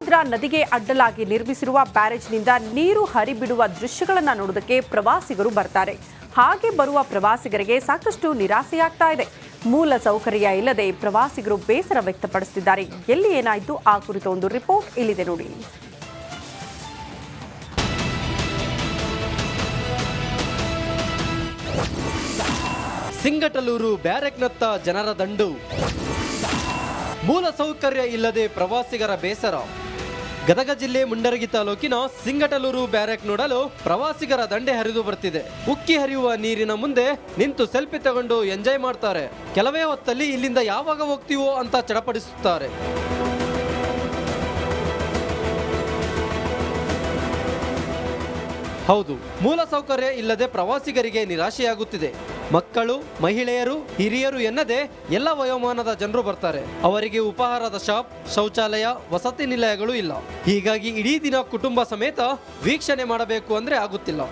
ತುಂಗಭದ್ರಾ ನದಿಗೆ ಅಡ್ಡಲಾಗಿ ನಿರ್ಮಿಸಿರುವ ಬ್ಯಾರೇಜ್ನಿಂದ ನೀರು ಹರಿಬಿಡುವ ದೃಶ್ಯಗಳನ್ನು ನೋಡೋದಕ್ಕೆ ಪ್ರವಾಸಿಗರು ಬರ್ತಾರೆ. ಹಾಗೆ ಬರುವ ಪ್ರವಾಸಿಗರಿಗೆ ಸಾಕಷ್ಟು ನಿರಾಸೆಯಾಗ್ತಾ ಇದೆ. ಮೂಲ ಸೌಕರ್ಯ ಇಲ್ಲದೆ ಪ್ರವಾಸಿಗರು ಬೇಸರ ವ್ಯಕ್ತಪಡಿಸುತ್ತಿದ್ದಾರೆ. ಎಲ್ಲಿ ಏನಾಯಿತು ಆ ಕುರಿತ ಒಂದು ರಿಪೋರ್ಟ್ ಇಲ್ಲಿದೆ ನೋಡಿ. ಸಿಂಗಟಲೂರು ಬ್ಯಾರೆಕ್ನತ್ತ ಜನರ ದಂಡು. ಮೂಲ ಸೌಕರ್ಯ ಇಲ್ಲದೆ ಪ್ರವಾಸಿಗರ ಬೇಸರ. ಗದಗ ಜಿಲ್ಲೆ ಮುಂಡರಗಿ ತಾಲೂಕಿನ ಸಿಂಗಟಲೂರು ಬ್ಯಾರೆಕ್ ನೋಡಲು ಪ್ರವಾಸಿಗರ ದಂಡೆ ಹರಿದು ಬರ್ತಿದೆ. ಉಕ್ಕಿ ಹರಿಯುವ ನೀರಿನ ಮುಂದೆ ನಿಂತು ಸೆಲ್ಫಿ ತಗೊಂಡು ಎಂಜಾಯ್ ಮಾಡ್ತಾರೆ. ಕೆಲವೇ ಹೊತ್ತಲ್ಲಿ ಇಲ್ಲಿಂದ ಯಾವಾಗ ಹೋಗ್ತೀವೋ ಅಂತ ಚಡಪಡಿಸುತ್ತಾರೆ. ಹೌದು, ಮೂಲ ಸೌಕರ್ಯ ಇಲ್ಲದೆ ಪ್ರವಾಸಿಗರಿಗೆ ನಿರಾಶೆಯಾಗುತ್ತಿದೆ. ಮಕ್ಕಳು, ಮಹಿಳೆಯರು, ಹಿರಿಯರು ಎನ್ನದೆ ಎಲ್ಲ ವಯೋಮಾನದ ಜನರು ಬರ್ತಾರೆ. ಅವರಿಗೆ ಉಪಹಾರದ ಶಾಪ್, ಶೌಚಾಲಯ, ವಸತಿ ನಿಲಯಗಳು ಇಲ್ಲ. ಹೀಗಾಗಿ ಇಡೀ ದಿನ ಕುಟುಂಬ ಸಮೇತ ವೀಕ್ಷಣೆ ಮಾಡಬೇಕು ಅಂದ್ರೆ ಆಗುತ್ತಿಲ್ಲ.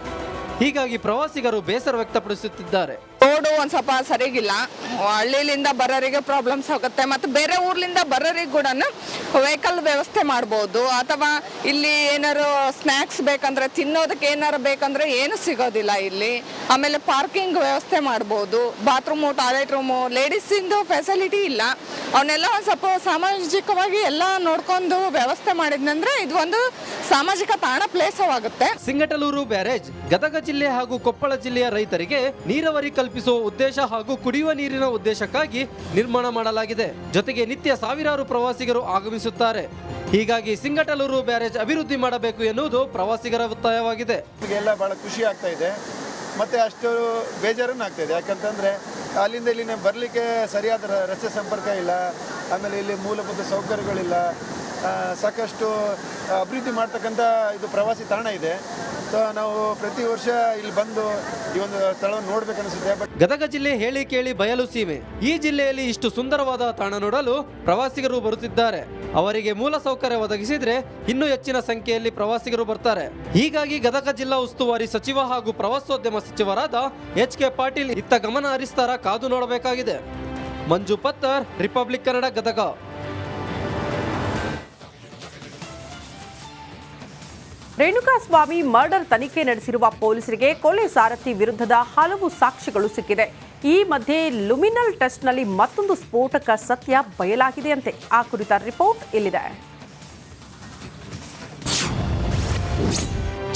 ಹೀಗಾಗಿ ಪ್ರವಾಸಿಗರು ಬೇಸರ ವ್ಯಕ್ತಪಡಿಸುತ್ತಿದ್ದಾರೆ. ರೋಡು ಒಂದು ಸ್ವಲ್ಪ ಸರಿಗಿಲ್ಲ. ಹಳ್ಳಿಲಿಂದ ಬರೋರಿಗೆ ಪ್ರಾಬ್ಲಮ್ಸ್ ಆಗುತ್ತೆ. ಮತ್ತು ಬೇರೆ ಊರ್ಲಿಂದ ಬರೋರಿಗೆ ಕೂಡ ವೆಹಿಕಲ್ ವ್ಯವಸ್ಥೆ ಮಾಡ್ಬೋದು. ಅಥವಾ ಇಲ್ಲಿ ಏನಾರು ಸ್ನ್ಯಾಕ್ಸ್ ಬೇಕಂದ್ರೆ, ತಿನ್ನೋದಕ್ಕೆ ಏನಾರು ಬೇಕಂದ್ರೆ ಏನು ಸಿಗೋದಿಲ್ಲ ಇಲ್ಲಿ. ಆಮೇಲೆ ಪಾರ್ಕಿಂಗ್ ವ್ಯವಸ್ಥೆ ಮಾಡ್ಬೋದು. ಬಾತ್ರೂಮು, ಟಾಯ್ಲೆಟ್ ರೂಮು, ಲೇಡೀಸಿಂದು ಫೆಸಿಲಿಟಿ ಇಲ್ಲ. ಅವನ್ನೆಲ್ಲ ಒಂದು ಸ್ವಲ್ಪ ಸಾಮಾಜಿಕವಾಗಿ ಎಲ್ಲ ನೋಡ್ಕೊಂಡು ವ್ಯವಸ್ಥೆ ಮಾಡಿದ್ನಂದ್ರೆ ಇದು ಒಂದು ಸಾಮಾಜಿಕ ತಾಣ ಪ್ಲೇಸ್ ಆಗುತ್ತೆ. ಸಿಂಗಟಲೂರು ಬ್ಯಾರೇಜ್ ಗದಗ ಜಿಲ್ಲೆ ಹಾಗೂ ಕೊಪ್ಪಳ ಜಿಲ್ಲೆಯ ರೈತರಿಗೆ ನೀರಾವರಿ ಕಲ್ಪಿಸುವ ಉದ್ದೇಶ ಹಾಗೂ ಕುಡಿಯುವ ನೀರಿನ ಉದ್ದೇಶಕ್ಕಾಗಿ ನಿರ್ಮಾಣ ಮಾಡಲಾಗಿದೆ. ಜೊತೆಗೆ ನಿತ್ಯ ಸಾವಿರಾರು ಪ್ರವಾಸಿಗರು ಆಗಮಿಸುತ್ತಾರೆ. ಹೀಗಾಗಿ ಸಿಂಗಟಲೂರು ಬ್ಯಾರೇಜ್ ಅಭಿವೃದ್ಧಿ ಮಾಡಬೇಕು ಎನ್ನುವುದು ಪ್ರವಾಸಿಗರ ಒತ್ತಾಯವಾಗಿದೆ. ಎಲ್ಲ ಬಹಳ ಖುಷಿ ಆಗ್ತಾ ಇದೆ. ಮತ್ತೆ ಅಷ್ಟು ಬೇಜಾರನ್ನು ಆಗ್ತಾ ಇದೆ. ಯಾಕಂತಂದ್ರೆ ಅಲ್ಲಿಂದ ಇಲ್ಲಿನ ಬರಲಿಕ್ಕೆ ಸರಿಯಾದ ರಸ್ತೆ ಸಂಪರ್ಕ ಇಲ್ಲ. ಆಮೇಲೆ ಇಲ್ಲಿ ಮೂಲಭೂತ ಸೌಕರ್ಯಗಳಿಲ್ಲ. ಸಾಕಷ್ಟು ಅಭಿವೃದ್ಧಿ ಮಾಡ್ತಕ್ಕಂಥ ಇದು ಪ್ರವಾಸಿ ತಾಣ ಇದೆ. ಸೊ ನಾವು ಪ್ರತಿ ವರ್ಷ ಇಲ್ಲಿ ಬಂದು ಈ ಒಂದು ಸ್ಥಳವನ್ನು ನೋಡ್ಬೇಕನ್ನಿಸುತ್ತೆ. ಗದಗ ಜಿಲ್ಲೆ ಹೇಳಿ ಕೇಳಿ ಬಯಲು ಸೀಮೆ. ಈ ಜಿಲ್ಲೆಯಲ್ಲಿ ಇಷ್ಟು ಸುಂದರವಾದ ತಾಣ ನೋಡಲು ಪ್ರವಾಸಿಗರು ಬರುತ್ತಿದ್ದಾರೆ. ಅವರಿಗೆ ಮೂಲ ಸೌಕರ್ಯ ಒದಗಿಸಿದ್ರೆ ಇನ್ನೂ ಹೆಚ್ಚಿನ ಸಂಖ್ಯೆಯಲ್ಲಿ ಪ್ರವಾಸಿಗರು ಬರ್ತಾರೆ. ಹೀಗಾಗಿ ಗದಗ ಜಿಲ್ಲಾ ಉಸ್ತುವಾರಿ ಸಚಿವ ಹಾಗೂ ಪ್ರವಾಸೋದ್ಯಮ ಸಚಿವರಾದ ಎಚ್.ಕೆ. ಪಾಟೀಲ್ ಇತ್ತ ಗಮನ ಹರಿಸ್ತಾರ ಕಾದು ನೋಡಬೇಕಾಗಿದೆ. ಮಂಜು ಪತ್ತರ್, ರಿಪಬ್ಲಿಕ್ ಕನ್ನಡ, ಗದಗ. ರೇಣುಕಾಸ್ವಾಮಿ ಮರ್ಡರ್ ತನಿಖೆ ನಡೆಸಿರುವ ಪೊಲೀಸರಿಗೆ ಕೊಲೆ ಸಾರಥಿ ವಿರುದ್ಧದ ಹಲವು ಸಾಕ್ಷ್ಯಗಳು ಸಿಕ್ಕಿದೆ. ಈ ಮಧ್ಯೆ ಲುಮಿನಲ್ ಟೆಸ್ಟ್ನಲ್ಲಿ ಮತ್ತೊಂದು ಸ್ಫೋಟಕ ಸತ್ಯ ಬಯಲಾಗಿದೆಯಂತೆ. ಆ ಕುರಿತ ರಿಪೋರ್ಟ್ ಇಲ್ಲಿದೆ.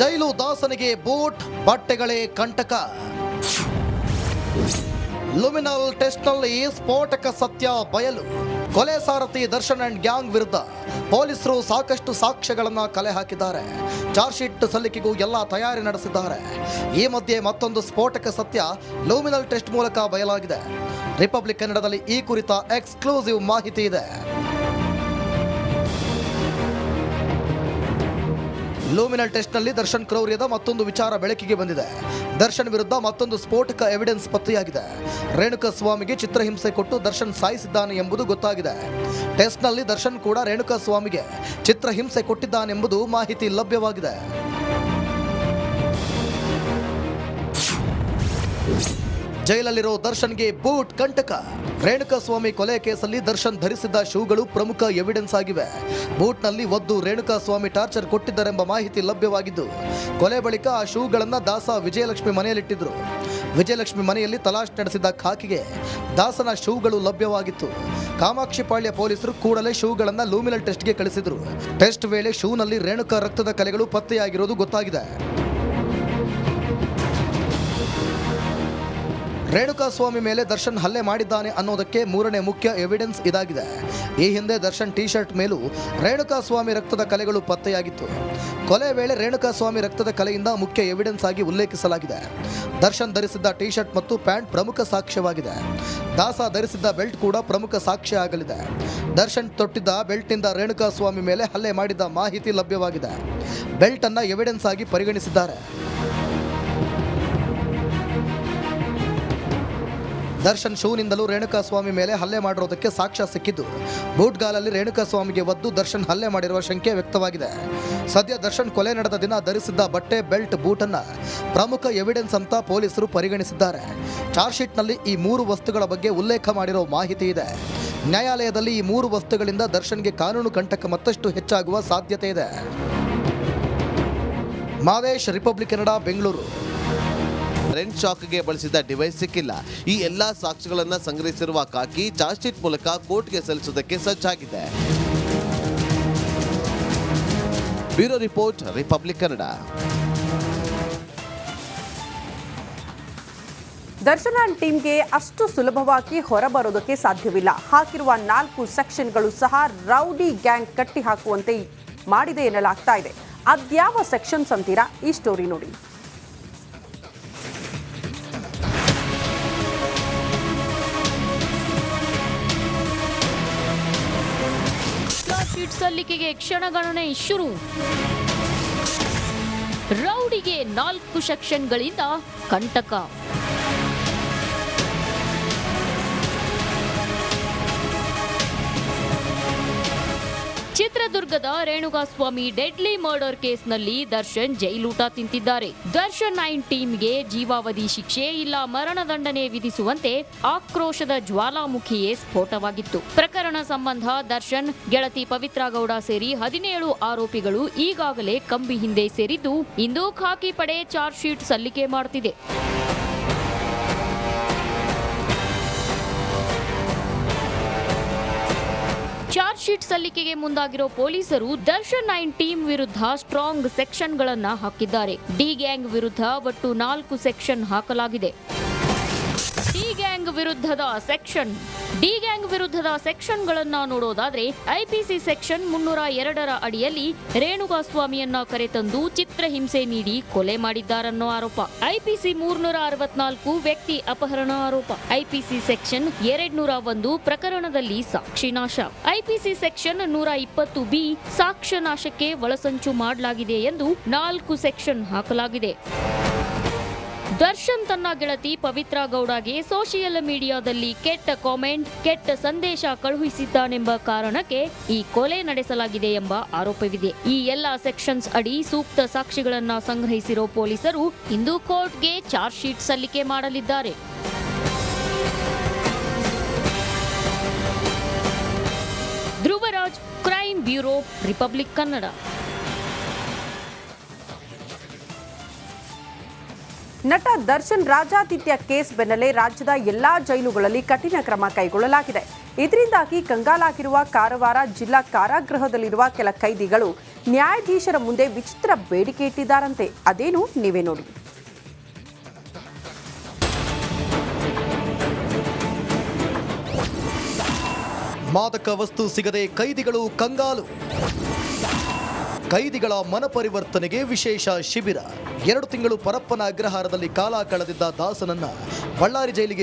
ಜೈಲು ದಾಸನಿಗೆ ಬೂಟ್, ಬಟ್ಟೆಗಳೇ ಕಂಟಕ. ಲುಮಿನಲ್ ಟೆಸ್ಟ್ನಲ್ಲಿ ಸ್ಫೋಟಕ ಸತ್ಯ ಬಯಲು. ಕೊಲೆ ಸಾರಥಿ ದರ್ಶನ್ ಅಂಡ್ ಗ್ಯಾಂಗ್ ವಿರುದ್ಧ ಪೊಲೀಸರು ಸಾಕಷ್ಟು ಸಾಕ್ಷ್ಯಗಳನ್ನು ಕಲೆ ಹಾಕಿದ್ದಾರೆ. ಚಾರ್ಜ್ ಶೀಟ್ ಸಲ್ಲಿಕೆಗೂ ಎಲ್ಲ ತಯಾರಿ ನಡೆಸಿದ್ದಾರೆ. ಈ ಮಧ್ಯೆ ಮತ್ತೊಂದು ಸ್ಫೋಟಕ ಸತ್ಯ ಲುಮಿನಲ್ ಟೆಸ್ಟ್ ಮೂಲಕ ಬಯಲಾಗಿದೆ. ರಿಪಬ್ಲಿಕ್ ಕನ್ನಡದಲ್ಲಿ ಈ ಕುರಿತ ಎಕ್ಸ್ಕ್ಲೂಸಿವ್ ಮಾಹಿತಿ ಇದೆ. ಲೂಮಿನಲ್ ಟೆಸ್ಟ್ನಲ್ಲಿ ದರ್ಶನ್ ಕ್ರೌರ್ಯದ ಮತ್ತೊಂದು ವಿಚಾರ ಬೆಳಕಿಗೆ ಬಂದಿದೆ. ದರ್ಶನ್ ವಿರುದ್ಧ ಮತ್ತೊಂದು ಸ್ಫೋಟಕ ಎವಿಡೆನ್ಸ್ ಪತ್ತೆಯಾಗಿದೆ. ರೇಣುಕಾಸ್ವಾಮಿಗೆ ಚಿತ್ರಹಿಂಸೆ ಕೊಟ್ಟು ದರ್ಶನ್ ಸಾಯಿಸಿದ್ದಾನೆ ಎಂಬುದು ಗೊತ್ತಾಗಿದೆ. ಟೆಸ್ಟ್ನಲ್ಲಿ ದರ್ಶನ್ ಕೂಡ ರೇಣುಕಾಸ್ವಾಮಿಗೆ ಚಿತ್ರಹಿಂಸೆ ಕೊಟ್ಟಿದ್ದಾನೆಂಬುದು ಮಾಹಿತಿ ಲಭ್ಯವಾಗಿದೆ. ಜೈಲಲ್ಲಿರೋ ದರ್ಶನ್ಗೆ ಬೂಟ್ ಕಂಟಕ. ರೇಣುಕಾಸ್ವಾಮಿ ಕೊಲೆ ಕೇಸಲ್ಲಿ ದರ್ಶನ್ ಧರಿಸಿದ್ದ ಶೂಗಳು ಪ್ರಮುಖ ಎವಿಡೆನ್ಸ್ ಆಗಿವೆ. ಬೂಟ್ನಲ್ಲಿ ಒದ್ದು ರೇಣುಕಾಸ್ವಾಮಿ ಟಾರ್ಚರ್ ಕೊಟ್ಟಿದ್ದರೆಂಬ ಮಾಹಿತಿ ಲಭ್ಯವಾಗಿದ್ದು, ಕೊಲೆ ಬಳಿಕ ಆ ಶೂಗಳನ್ನು ದಾಸ ವಿಜಯಲಕ್ಷ್ಮಿ ಮನೆಯಲ್ಲಿಟ್ಟಿದ್ರು. ವಿಜಯಲಕ್ಷ್ಮಿ ಮನೆಯಲ್ಲಿ ತಲಾಶ್ ನಡೆಸಿದ್ದ ಖಾಕಿಗೆ ದಾಸನ ಶೂಗಳು ಲಭ್ಯವಾಗಿತ್ತು. ಕಾಮಾಕ್ಷಿಪಾಳ್ಯ ಪೊಲೀಸರು ಕೂಡಲೇ ಶೂಗಳನ್ನು ಲೂಮಿನಲ್ ಟೆಸ್ಟ್ಗೆ ಕಳಿಸಿದ್ರು. ಟೆಸ್ಟ್ ವೇಳೆ ಶೂನಲ್ಲಿ ರೇಣುಕಾ ರಕ್ತದ ಕಲೆಗಳು ಪತ್ತೆಯಾಗಿರೋದು ಗೊತ್ತಾಗಿದೆ. ರೇಣುಕಾಸ್ವಾಮಿ ಮೇಲೆ ದರ್ಶನ್ ಹಲ್ಲೆ ಮಾಡಿದ್ದಾನೆ ಅನ್ನೋದಕ್ಕೆ ಮೂರನೇ ಮುಖ್ಯ ಎವಿಡೆನ್ಸ್ ಇದಾಗಿದೆ. ಈ ಹಿಂದೆ ದರ್ಶನ್ ಟಿ ಶರ್ಟ್ ಮೇಲೂ ರೇಣುಕಾಸ್ವಾಮಿ ರಕ್ತದ ಕಲೆಗಳು ಪತ್ತೆಯಾಗಿತ್ತು. ಕೊಲೆ ವೇಳೆ ರೇಣುಕಾಸ್ವಾಮಿ ರಕ್ತದ ಕಲೆಯಿಂದ ಮುಖ್ಯ ಎವಿಡೆನ್ಸ್ ಆಗಿ ಉಲ್ಲೇಖಿಸಲಾಗಿದೆ. ದರ್ಶನ್ ಧರಿಸಿದ್ದ ಟಿ ಶರ್ಟ್ ಮತ್ತು ಪ್ಯಾಂಟ್ ಪ್ರಮುಖ ಸಾಕ್ಷ್ಯವಾಗಿದೆ. ದಾಸ ಧರಿಸಿದ್ದ ಬೆಲ್ಟ್ ಕೂಡ ಪ್ರಮುಖ ಸಾಕ್ಷ್ಯ ಆಗಲಿದೆ. ದರ್ಶನ್ ತೊಟ್ಟಿದ್ದ ಬೆಲ್ಟ್ನಿಂದ ರೇಣುಕಾಸ್ವಾಮಿ ಮೇಲೆ ಹಲ್ಲೆ ಮಾಡಿದ್ದ ಮಾಹಿತಿ ಲಭ್ಯವಾಗಿದೆ. ಬೆಲ್ಟ್ ಅನ್ನ ಎವಿಡೆನ್ಸ್ ಆಗಿ ಪರಿಗಣಿಸಿದ್ದಾರೆ. ದರ್ಶನ್ ಶೂನಿಂದಲೂ ರೇಣುಕಾಸ್ವಾಮಿ ಮೇಲೆ ಹಲ್ಲೆ ಮಾಡಿರೋದಕ್ಕೆ ಸಾಕ್ಷ್ಯ ಸಿಕ್ಕಿದ್ದು ಬೂಟ್ಗಾಲಲ್ಲಿ ರೇಣುಕಾಸ್ವಾಮಿಗೆ ಒದ್ದು ದರ್ಶನ್ ಹಲ್ಲೆ ಮಾಡಿರುವ ಶಂಕೆ ವ್ಯಕ್ತವಾಗಿದೆ. ಸದ್ಯ ದರ್ಶನ್ ಕೊಲೆ ನಡೆದ ದಿನ ಧರಿಸಿದ್ದ ಬಟ್ಟೆ, ಬೆಲ್ಟ್, ಬೂಟನ್ನು ಪ್ರಮುಖ ಎವಿಡೆನ್ಸ್ ಅಂತ ಪೊಲೀಸರು ಪರಿಗಣಿಸಿದ್ದಾರೆ. ಚಾರ್ಜ್ ಶೀಟ್ನಲ್ಲಿ ಈ 3 ವಸ್ತುಗಳ ಬಗ್ಗೆ ಉಲ್ಲೇಖ ಮಾಡಿರೋ ಮಾಹಿತಿ ಇದೆ. ನ್ಯಾಯಾಲಯದಲ್ಲಿ ಈ 3 ವಸ್ತುಗಳಿಂದ ದರ್ಶನ್ಗೆ ಕಾನೂನು ಕಂಟಕ ಮತ್ತಷ್ಟು ಹೆಚ್ಚಾಗುವ ಸಾಧ್ಯತೆ ಇದೆ. ಮಾದೇಶ್, ರಿಪಬ್ಲಿಕ್ ಕನ್ನಡ, ಬೆಂಗಳೂರು. ಕರೆಂಟ್ ಶಾಕ್ಗೆ ಬಳಸಿದ ಡಿವೈಸ್ ಸಿಕ್ಕಿಲ್ಲ. ಈ ಎಲ್ಲಾ ಸಾಕ್ಷ್ಯಗಳನ್ನು ಸಂಗ್ರಹಿಸಿರುವ ಖಾಕಿ ಚಾರ್ಜ್ ಶೀಟ್ ಮೂಲಕ ಕೋರ್ಟ್ಗೆ ಸಲ್ಲಿಸುವುದಕ್ಕೆ ಸಜ್ಜಾಗಿದೆ. Bureau report, republic Kannada. Darshan and ಟೀಮ್ಗೆ ಅಷ್ಟು ಸುಲಭವಾಗಿ ಹೊರಬರೋದಕ್ಕೆ ಸಾಧ್ಯವಿಲ್ಲ. ಹಾಕಿರುವ 4 ಸೆಕ್ಷನ್ಗಳು ಸಹ ರೌಡಿ ಗ್ಯಾಂಗ್ ಕಟ್ಟಿ ಹಾಕುವಂತೆ ಮಾಡಿದೆ ಎನ್ನಲಾಗ್ತಾ ಇದೆ. ಅದ್ಯಾವ ಸೆಕ್ಷನ್ಸ್ ಅಂತೀರಾ? ಈ ಸ್ಟೋರಿ ನೋಡಿ. ಶೀಟ್ ಸಲ್ಲಿಕೆಗೆ ಕ್ಷಣಗಣನೆ ಶುರು. ರೌಡಿಗೆ 4 ಸೆಕ್ಷನ್ಗಳಿಂದ ಕಂಟಕ. ಚಿತ್ರದುರ್ಗದ ರೇಣುಕಾಸ್ವಾಮಿ ಡೆಡ್ಲಿ ಮರ್ಡರ್ ಕೇಸ್ನಲ್ಲಿ ದರ್ಶನ್ ಜೈಲೂಟ ತಿಂತಿದ್ದಾರೆ. ದರ್ಶನ್ 9 ಟೀಮ್ಗೆ ಜೀವಾವಧಿ ಶಿಕ್ಷೆ ಇಲ್ಲ ಮರಣದಂಡನೆ ವಿಧಿಸುವಂತೆ ಆಕ್ರೋಶದ ಜ್ವಾಲಾಮುಖಿಯೇ ಸ್ಫೋಟವಾಗಿತ್ತು. ಪ್ರಕರಣ ಸಂಬಂಧ ದರ್ಶನ್ ಗೆಳತಿ ಪವಿತ್ರ ಗೌಡ ಸೇರಿ 17 ಆರೋಪಿಗಳು ಈಗಾಗಲೇ ಕಂಬಿ ಹಿಂದೆ ಸೇರಿದ್ದು, ಇಂದು ಖಾಕಿ ಪಡೆ ಚಾರ್ಜ್ ಶೀಟ್ ಸಲ್ಲಿಕೆ ಮಾಡುತ್ತಿದೆ. ಚಾರ್ಜ್ ಶೀಟ್ ಸಲ್ಲಿಕೆಗೆ ಮುಂದಾಗಿರೋ ಪೊಲೀಸರು ದರ್ಶನ್ 9 ಟೀಮ್ ವಿರುದ್ಧ ಸ್ಟ್ರಾಂಗ್ ಸೆಕ್ಷನ್ಗಳನ್ನ ಹಾಕಿದ್ದಾರೆ. ಡಿ ಗ್ಯಾಂಗ್ ವಿರುದ್ಧ ಒಟ್ಟು 4 ಸೆಕ್ಷನ್ ಹಾಕಲಾಗಿದೆ. ಡಿ ಗ್ಯಾಂಗ್ ವಿರುದ್ಧದ ಸೆಕ್ಷನ್ಗಳನ್ನ ನೋಡೋದಾದ್ರೆ ಐಪಿಸಿ ಸೆಕ್ಷನ್ 302ರ ಅಡಿಯಲ್ಲಿ ರೇಣುಕಾಸ್ವಾಮಿಯನ್ನ ಕರೆತಂದು ಚಿತ್ರಹಿಂಸೆ ನೀಡಿ ಕೊಲೆ ಮಾಡಿದ್ದಾರನ್ನೋ ಆರೋಪ. ಐಪಿಸಿ 364 ವ್ಯಕ್ತಿ ಅಪಹರಣ ಆರೋಪ. ಐಪಿಸಿ ಸೆಕ್ಷನ್ 201 ಪ್ರಕರಣದಲ್ಲಿ ಸಾಕ್ಷಿನಾಶ. ಐಪಿಸಿ ಸೆಕ್ಷನ್ 120B ಸಾಕ್ಷ್ಯನಾಶಕ್ಕೆ ಒಳಸಂಚು ಮಾಡಲಾಗಿದೆ ಎಂದು 4 ಸೆಕ್ಷನ್ ಹಾಕಲಾಗಿದೆ. ದರ್ಶನ್ ತನ್ನ ಗೆಳತಿ ಪವಿತ್ರ ಗೌಡಗೆ ಸೋಷಿಯಲ್ ಮೀಡಿಯಾದಲ್ಲಿ ಕೆಟ್ಟ ಕಾಮೆಂಟ್, ಕೆಟ್ಟ ಸಂದೇಶ ಕಳುಹಿಸಿದ್ದಾನೆಂಬ ಕಾರಣಕ್ಕೆ ಈ ಕೊಲೆ ನಡೆಸಲಾಗಿದೆ ಎಂಬ ಆರೋಪವಿದೆ. ಈ ಎಲ್ಲ ಸೆಕ್ಷನ್ಸ್ ಅಡಿ ಸೂಕ್ತ ಸಾಕ್ಷಿಗಳನ್ನ ಸಂಗ್ರಹಿಸಿರೋ ಪೊಲೀಸರು ಇಂದು ಕೋರ್ಟ್ಗೆ ಚಾರ್ಜ್ ಶೀಟ್ ಸಲ್ಲಿಕೆ ಮಾಡಲಿದ್ದಾರೆ. Dhruvaraj, crime bureau, republic Kannada. ನಟ ದರ್ಶನ್ ರಾಜಾತಿಥ್ಯ ಕೇಸ್ ಬೆನ್ನಲ್ಲೇ ರಾಜ್ಯದ ಎಲ್ಲಾ ಜೈಲುಗಳಲ್ಲಿ ಕಠಿಣ ಕ್ರಮ ಕೈಗೊಳ್ಳಲಾಗಿದೆ. ಇದರಿಂದಾಗಿ ಕಂಗಾಲಾಗಿರುವ ಕಾರವಾರ ಜಿಲ್ಲಾ ಕಾರಾಗೃಹದಲ್ಲಿರುವ ಕೆಲ ಕೈದಿಗಳು ನ್ಯಾಯಾಧೀಶರ ಮುಂದೆ ವಿಚಿತ್ರ ಬೇಡಿಕೆ ಇಟ್ಟಿದ್ದಾರಂತೆ. ಅದೇನು ನೀವೇ ನೋಡಿ. ಮಾದಕ ವಸ್ತು ಸಿಗದೆ ಕೈದಿಗಳು ಕಂಗಾಲು. ಕೈದಿಗಳ ಮನಪರಿವರ್ತನೆಗೆ ವಿಶೇಷ ಶಿಬಿರ. 2 ತಿಂಗಳು ಪರಪ್ಪನ ಅಗ್ರಹಾರದಲ್ಲಿ ಕಾಲ ಕಳೆದಿದ್ದ ದಾಸನನ್ನ ಬಳ್ಳಾರಿ ಜೈಲಿಗೆ